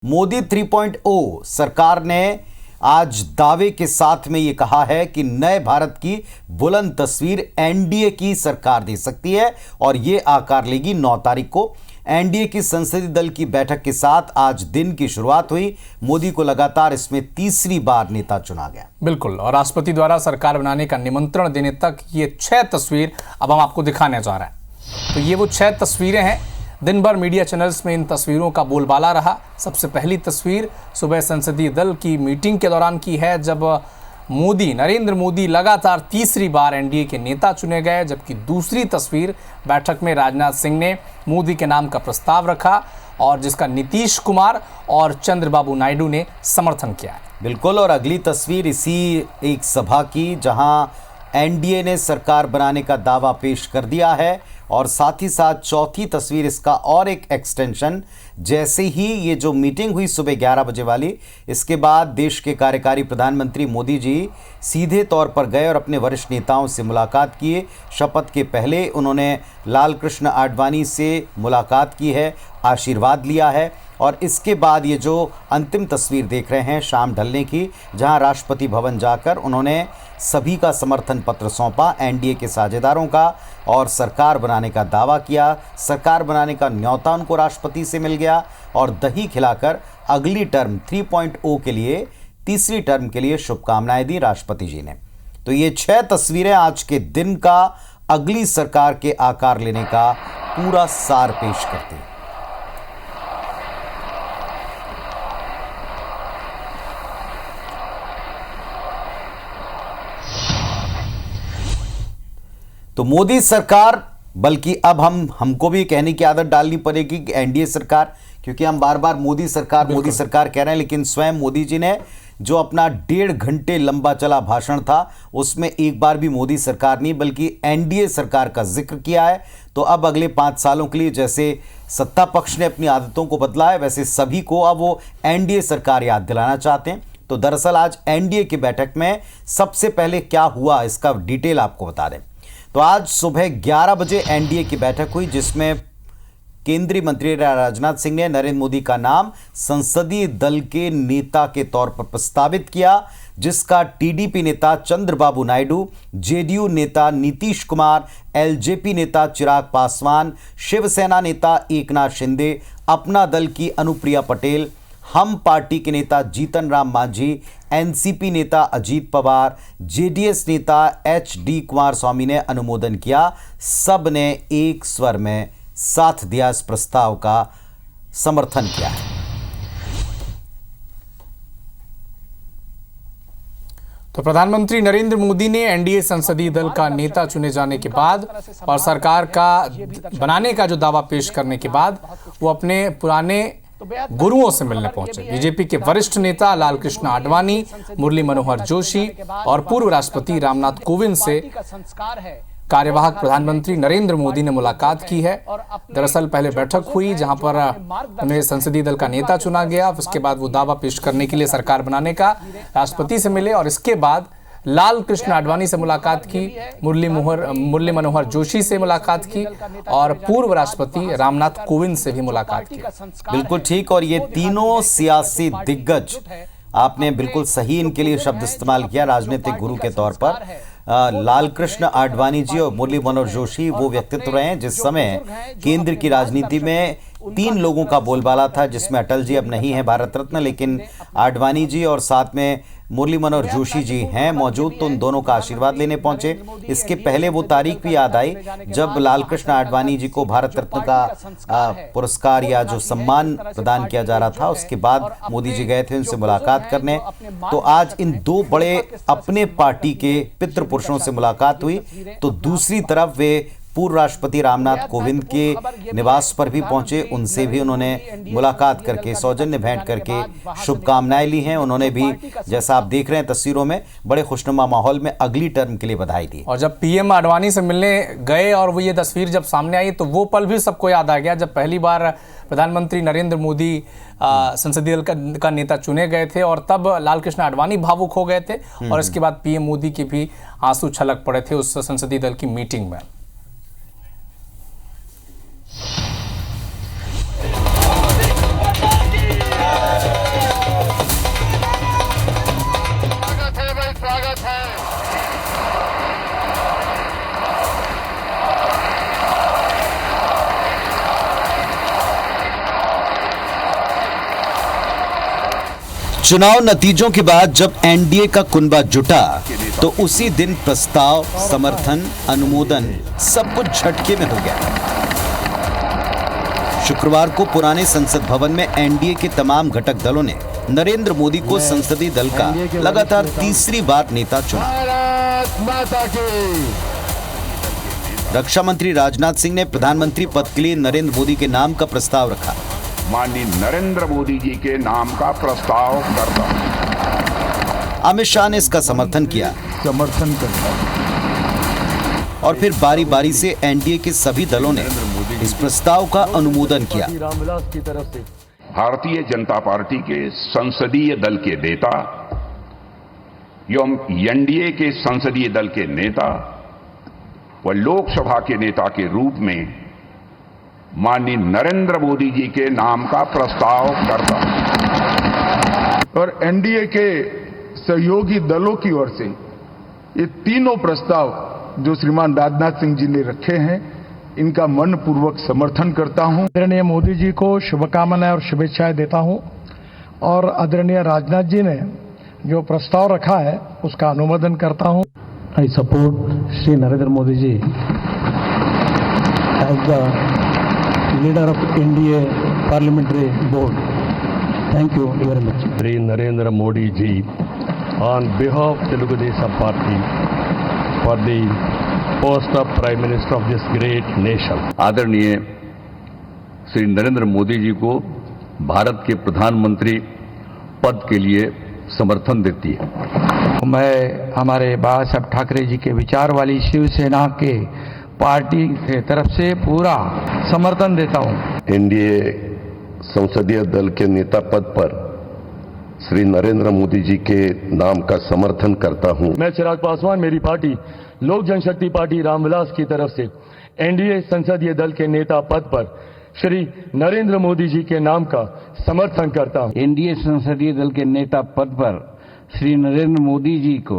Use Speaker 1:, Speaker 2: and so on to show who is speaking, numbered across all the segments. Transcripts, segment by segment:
Speaker 1: मोदी 3.0 सरकार ने आज दावे के साथ में यह कहा है कि नए भारत की बुलंद तस्वीर एनडीए की सरकार दे सकती है और यह आकार लेगी 9 तारीख को। एनडीए की संसदीय दल की बैठक के साथ आज दिन की शुरुआत हुई। मोदी को लगातार इसमें तीसरी बार नेता चुना गया।
Speaker 2: बिल्कुल, और राष्ट्रपति द्वारा सरकार बनाने का निमंत्रण देने तक ये 6 तस्वीर अब हम आपको दिखाने जा रहे हैं। तो ये वो 6 तस्वीरें हैं। दिन भर मीडिया चैनल्स में इन तस्वीरों का बोलबाला रहा। सबसे पहली तस्वीर सुबह संसदीय दल की मीटिंग के दौरान की है, जब नरेंद्र मोदी लगातार तीसरी बार एनडीए के नेता चुने गए। जबकि दूसरी तस्वीर बैठक में राजनाथ सिंह ने मोदी के नाम का प्रस्ताव रखा और जिसका नीतीश कुमार और चंद्रबाबू नायडू ने समर्थन किया है।
Speaker 1: बिल्कुल, और अगली तस्वीर इसी एक सभा की, जहां एनडीए ने सरकार बनाने का दावा पेश कर दिया है। और साथ ही साथ चौथी तस्वीर इसका और एक एक्सटेंशन, जैसे ही ये जो मीटिंग हुई सुबह 11 बजे वाली, इसके बाद देश के कार्यकारी प्रधानमंत्री मोदी जी सीधे तौर पर गए और अपने वरिष्ठ नेताओं से मुलाकात किए। शपथ के पहले उन्होंने लाल कृष्ण आडवाणी से मुलाकात की है, आशीर्वाद लिया है। और इसके बाद ये जो अंतिम तस्वीर देख रहे हैं शाम ढलने की, जहां राष्ट्रपति भवन जाकर उन्होंने सभी का समर्थन पत्र सौंपा एनडीए के साझेदारों का और सरकार बनाने का दावा किया। सरकार बनाने का न्योता उनको राष्ट्रपति से मिल गया और दही खिलाकर अगली टर्म 3.0 के लिए, तीसरी टर्म के लिए शुभकामनाएं दी राष्ट्रपति जी ने। तो ये 6 तस्वीरें आज के दिन का अगली सरकार के आकार लेने का पूरा सार पेश करती हैं। तो मोदी सरकार, बल्कि अब हमको भी कहने की आदत डालनी पड़ेगी कि एनडीए सरकार, क्योंकि हम बार बार मोदी सरकार कह रहे हैं। लेकिन स्वयं मोदी जी ने जो अपना 1.5 घंटे लंबा चला भाषण था, उसमें एक बार भी मोदी सरकार नहीं बल्कि एनडीए सरकार का जिक्र किया है। तो अब अगले 5 सालों के लिए जैसे सत्ता पक्ष ने अपनी आदतों को बदला है, वैसे सभी को अब वो एनडीए सरकार याद दिलाना चाहते हैं। तो दरअसल आज एनडीए की बैठक में सबसे पहले क्या हुआ, इसका डिटेल आपको बता दें। तो आज सुबह 11 बजे एनडीए की बैठक हुई, जिसमें केंद्रीय मंत्री राजनाथ सिंह ने नरेंद्र मोदी का नाम संसदीय दल के नेता के तौर पर प्रस्तावित किया, जिसका टीडीपी नेता चंद्रबाबू नायडू, जेडीयू नेता नीतीश कुमार, एलजेपी नेता चिराग पासवान, शिवसेना नेता एकनाथ शिंदे, अपना दल की अनुप्रिया पटेल, हम पार्टी के नेता जीतन राम मांझी, एनसीपी नेता अजीत पवार, जेडीएस नेता एचडी कुमार स्वामी ने अनुमोदन किया। सब ने एक स्वर में साथ दिया, इस प्रस्ताव का समर्थन किया है।
Speaker 2: तो प्रधानमंत्री नरेंद्र मोदी ने एनडीए संसदीय दल का नेता चुने जाने के बाद और सरकार का बनाने का जो दावा पेश करने के बाद वो अपने पुराने गुरुओं से मिलने पहुंचे। बीजेपी के वरिष्ठ नेता लाल कृष्ण आडवाणी, मुरली मनोहर जोशी और पूर्व राष्ट्रपति रामनाथ कोविंद से कार्यवाहक प्रधानमंत्री नरेंद्र मोदी ने मुलाकात की है। दरअसल पहले बैठक हुई जहां पर उन्हें संसदीय दल का नेता चुना गया। उसके बाद वो दावा पेश करने के लिए सरकार बनाने का राष्ट्रपति से मिले और इसके बाद लाल कृष्ण आडवाणी से मुलाकात की, मुरली मनोहर जोशी से मुलाकात की और पूर्व राष्ट्रपति रामनाथ कोविंद से भी मुलाकात की।
Speaker 1: बिल्कुल ठीक, और ये तीनों सियासी दिग्गज, आपने बिल्कुल सही इनके लिए शब्द इस्तेमाल किया, राजनीतिक गुरु के तौर पर लाल कृष्ण आडवाणी जी और मुरली मनोहर जोशी वो व्यक्तित्व रहे हैं जिस समय केंद्र की राजनीति में 3 लोगों का बोलबाला था, जिसमें अटल जी अब नहीं है भारत रत्न, लेकिन आडवाणी जी और साथ में मुरली मनोहर जोशी जी हैं मौजूद। तो उन दोनों का आशीर्वाद लेने पहुंचे। इसके पहले वो तारीख भी याद आई जब लाल कृष्ण आडवाणी जी को भारत रत्न का पुरस्कार या जो सम्मान प्रदान किया जा रहा था, उसके बाद मोदी जी गए थे उनसे मुलाकात करने। तो आज इन 2 बड़े अपने पार्टी के पितृ पुरुषों से मुलाकात हुई। तो दूसरी तरफ वे पूर्व राष्ट्रपति रामनाथ कोविंद के निवास पर भी पहुंचे, उनसे भी उन्होंने मुलाकात करके सौजन्य भेंट करके शुभकामनाएं ली हैं। उन्होंने भी, जैसा आप देख रहे हैं तस्वीरों में, बड़े खुशनुमा माहौल में अगली टर्म के लिए बधाई दी।
Speaker 2: और जब पीएम आडवाणी से मिलने गए और वो ये तस्वीर जब सामने आई तो वो पल भी सबको याद आ गया जब पहली बार प्रधानमंत्री नरेंद्र मोदी संसदीय दल का नेता चुने गए थे और तब लाल कृष्ण आडवाणी भावुक हो गए थे और इसके बाद पीएम मोदी के भी आंसू छलक पड़े थे उस संसदीय दल की मीटिंग में।
Speaker 1: चुनाव नतीजों के बाद जब एनडीए का कुनबा जुटा तो उसी दिन प्रस्ताव, समर्थन, अनुमोदन सब कुछ झटके में हो गया। शुक्रवार को पुराने संसद भवन में एनडीए के तमाम घटक दलों ने नरेंद्र मोदी को संसदीय दल का लगातार तीसरी बार नेता चुना। रक्षा मंत्री राजनाथ सिंह ने प्रधानमंत्री पद के लिए नरेंद्र मोदी के नाम का प्रस्ताव रखा।
Speaker 3: माननीय नरेंद्र मोदी जी के नाम का प्रस्ताव करता हूं।
Speaker 1: अमित शाह ने इसका समर्थन किया और फिर बारी बारी से एनडीए के सभी दलों ने इस प्रस्ताव का अनुमोदन किया।
Speaker 3: भारतीय जनता पार्टी के संसदीय दल के नेता एवं एनडीए के संसदीय दल के नेता व लोकसभा के नेता के रूप में माननीय नरेंद्र मोदी जी के नाम का प्रस्ताव करता हूं।
Speaker 4: और एनडीए के सहयोगी दलों की ओर से ये तीनों प्रस्ताव जो श्रीमान राजनाथ सिंह जी ने रखे हैं, इनका मनपूर्वक समर्थन करता हूं।
Speaker 5: आदरणीय मोदी जी को शुभकामनाएं और शुभेच्छाएं देता हूं और आदरणीय राजनाथ जी ने जो प्रस्ताव रखा है उसका अनुमोदन करता हूं।
Speaker 6: I support Shri Narendra Modi ji as the leader of NDA Parliamentary Board. Thank you very much.
Speaker 7: Shri Narendra Modi ji on behalf of Telugu Desam Party for the post of Prime Minister of this great nation.
Speaker 8: आदरणीय श्री नरेंद्र मोदी जी को भारत के प्रधानमंत्री पद के लिए समर्थन देती है।
Speaker 9: मैं हमारे बाला साहब ठाकरे जी के विचार वाली शिवसेना के पार्टी के तरफ से पूरा समर्थन देता हूं।
Speaker 7: एनडीए संसदीय दल के नेता पद पर श्री नरेंद्र मोदी जी के नाम का समर्थन करता हूं।
Speaker 6: मैं चिराग पासवान, मेरी पार्टी लोक जनशक्ति पार्टी रामविलास की तरफ से एनडीए संसदीय दल के नेता पद पर श्री नरेंद्र मोदी जी के नाम का समर्थन करता हूं।
Speaker 9: एनडीए संसदीय दल के नेता पद पर श्री नरेंद्र मोदी जी को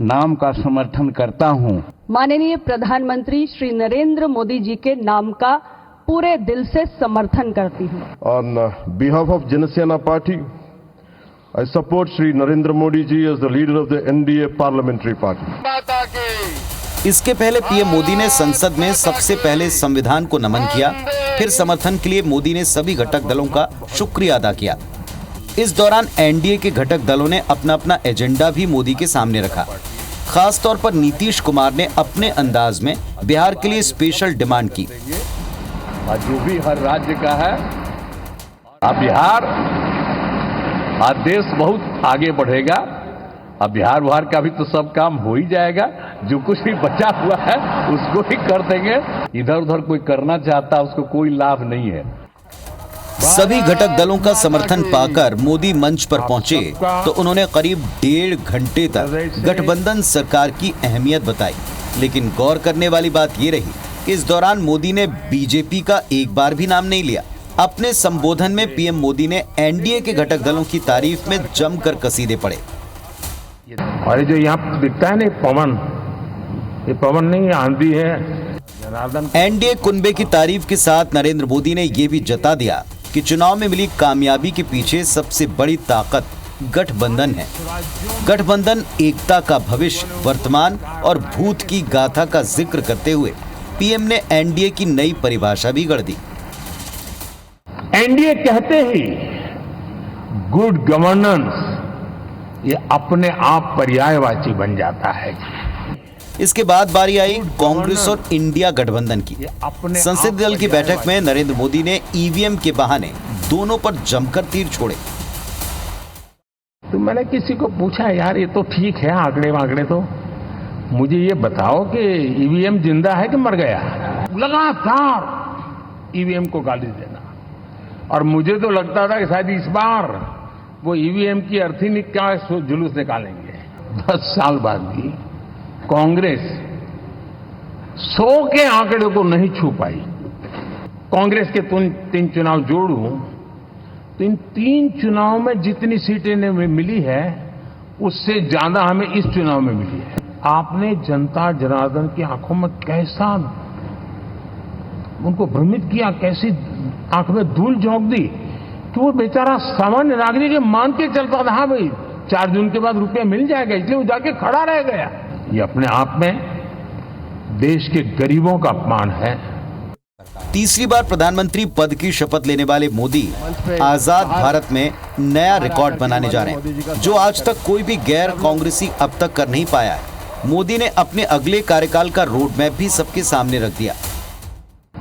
Speaker 9: नाम का समर्थन करता हूं।
Speaker 10: माननीय प्रधानमंत्री श्री नरेंद्र मोदी जी के नाम का पूरे दिल से समर्थन करती हूं।
Speaker 7: On behalf of Janasena Party, I support Shri Narendra Modi ji as the leader of the NDA Parliamentary Party.
Speaker 1: इसके पहले पीएम मोदी ने संसद में सबसे पहले संविधान को नमन किया। फिर समर्थन के लिए मोदी ने सभी घटक दलों का शुक्रिया अदा किया। इस दौरान एनडीए के घटक दलों ने अपना अपना एजेंडा भी मोदी के सामने रखा। खास तौर पर नीतीश कुमार ने अपने अंदाज में बिहार के लिए स्पेशल डिमांड की।
Speaker 8: जो भी हर राज्य का है, अब बिहार, आज देश बहुत आगे बढ़ेगा। अब बिहार का भी तो सब काम हो ही जाएगा। जो कुछ भी बचा हुआ है उसको ही कर देंगे। इधर उधर कोई करना चाहता उसको कोई लाभ नहीं है।
Speaker 1: सभी घटक दलों का समर्थन पाकर मोदी मंच पर पहुंचे तो उन्होंने करीब 1.5 घंटे तक गठबंधन सरकार की अहमियत बताई। लेकिन गौर करने वाली बात ये रही कि इस दौरान मोदी ने बीजेपी का एक बार भी नाम नहीं लिया। अपने संबोधन में पीएम मोदी ने एनडीए के घटक दलों की तारीफ में जमकर कसीदे पड़े।
Speaker 3: और ये जो यहाँ दिखता है ना पवन, ये पवन नहीं, आंधी है।
Speaker 1: एनडीए कुनबे की तारीफ के साथ नरेंद्र मोदी ने यह भी जता दिया कि चुनाव में मिली कामयाबी के पीछे सबसे बड़ी ताकत गठबंधन है। गठबंधन एकता का भविष्य, वर्तमान और भूत की गाथा का जिक्र करते हुए पीएम ने एनडीए की नई परिभाषा भी गढ़ दी।
Speaker 3: एनडीए कहते ही गुड गवर्नेंस ये अपने आप पर्यायवाची बन जाता है।
Speaker 1: इसके बाद बारी आई कांग्रेस और इंडिया गठबंधन की। संसदीय दल की बैठक में नरेंद्र मोदी ने ईवीएम के बहाने दोनों पर जमकर तीर छोड़े।
Speaker 3: तो मैंने किसी को पूछा, यार ये तो ठीक है आंकड़े वांकड़े, तो मुझे ये बताओ कि ईवीएम जिंदा है कि मर गया। लगातार ईवीएम को गाली देना। और मुझे तो लगता था कि शायद इस बार वो ईवीएम की अर्थी का जुलूस निकालेंगे। 10 साल बाद भी कांग्रेस 100 के आंकड़े को नहीं छू पाई। कांग्रेस के 3 चुनाव जोड़ूं तो इन 3 चुनाव में जितनी सीटें मिली है उससे ज्यादा हमें इस चुनाव में मिली है। आपने जनता जनार्दन की आंखों में कैसा उनको भ्रमित किया, कैसी आंख में धूल झोंक दी कि वो बेचारा सामान्य नागरिक मान के चलता था, हाँ भाई 4 जून के बाद रुपया मिल जाएगा, इसलिए वो जाके खड़ा रह गया। ये अपने आप में देश के गरीबों का अपमान है।
Speaker 1: तीसरी बार प्रधानमंत्री पद की शपथ लेने वाले मोदी आजाद भारत में नया रिकॉर्ड बनाने जा रहे हैं, जो आज तक कोई भी गैर कांग्रेसी अब तक कर नहीं पाया है। मोदी ने अपने अगले कार्यकाल का रोड मैप भी सबके सामने रख दिया।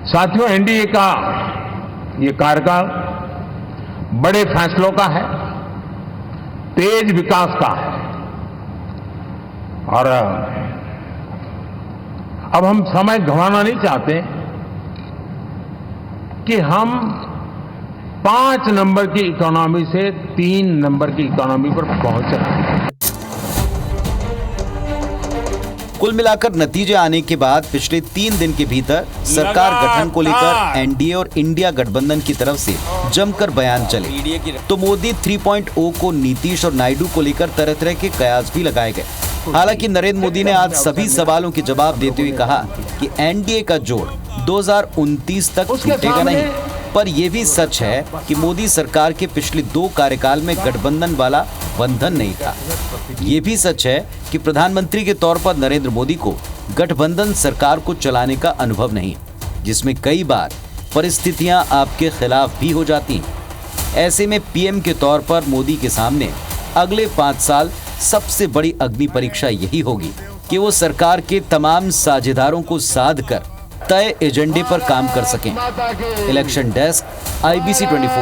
Speaker 3: साथियों, एनडीए का ये कार्यकाल बड़े फैसलों का है, तेज विकास का है, और अब हम समय गंवाना नहीं चाहते कि हम 5 नंबर की इकोनॉमी से 3 नंबर की इकोनॉमी पर पहुंच रहे हैं।
Speaker 1: कुल मिलाकर नतीजे आने के बाद पिछले 3 दिन के भीतर सरकार गठन को लेकर एनडीए और इंडिया गठबंधन की तरफ से जमकर बयान चले। तो मोदी 3.0 को नीतीश और नायडू को लेकर तरह तरह के कयास भी लगाए गए। हालांकि नरेंद्र मोदी ने आज सभी सवालों के जवाब देते हुए कहा कि एनडीए का जोड़ 2029 तक टूटेगा नहीं, पर यह भी सच है कि मोदी सरकार के पिछले 2 कार्यकाल में गठबंधन वाला बंधन नहीं था। ये भी सच है कि प्रधानमंत्री के तौर पर नरेंद्र मोदी को गठबंधन सरकार को चलाने का अनुभव नहीं, जिसमें कई बार परिस्थितियां आपके खिलाफ भी हो जाती हैं। ऐसे में पीएम के तौर पर मोदी के सामने अगले 5 साल सबसे बड़ी अग्नि परीक्षा यही होगी कि वो सरकार के तमाम साझेदारों को साध कर तय एजेंडे पर काम कर सकें। Election desk, IBC 24।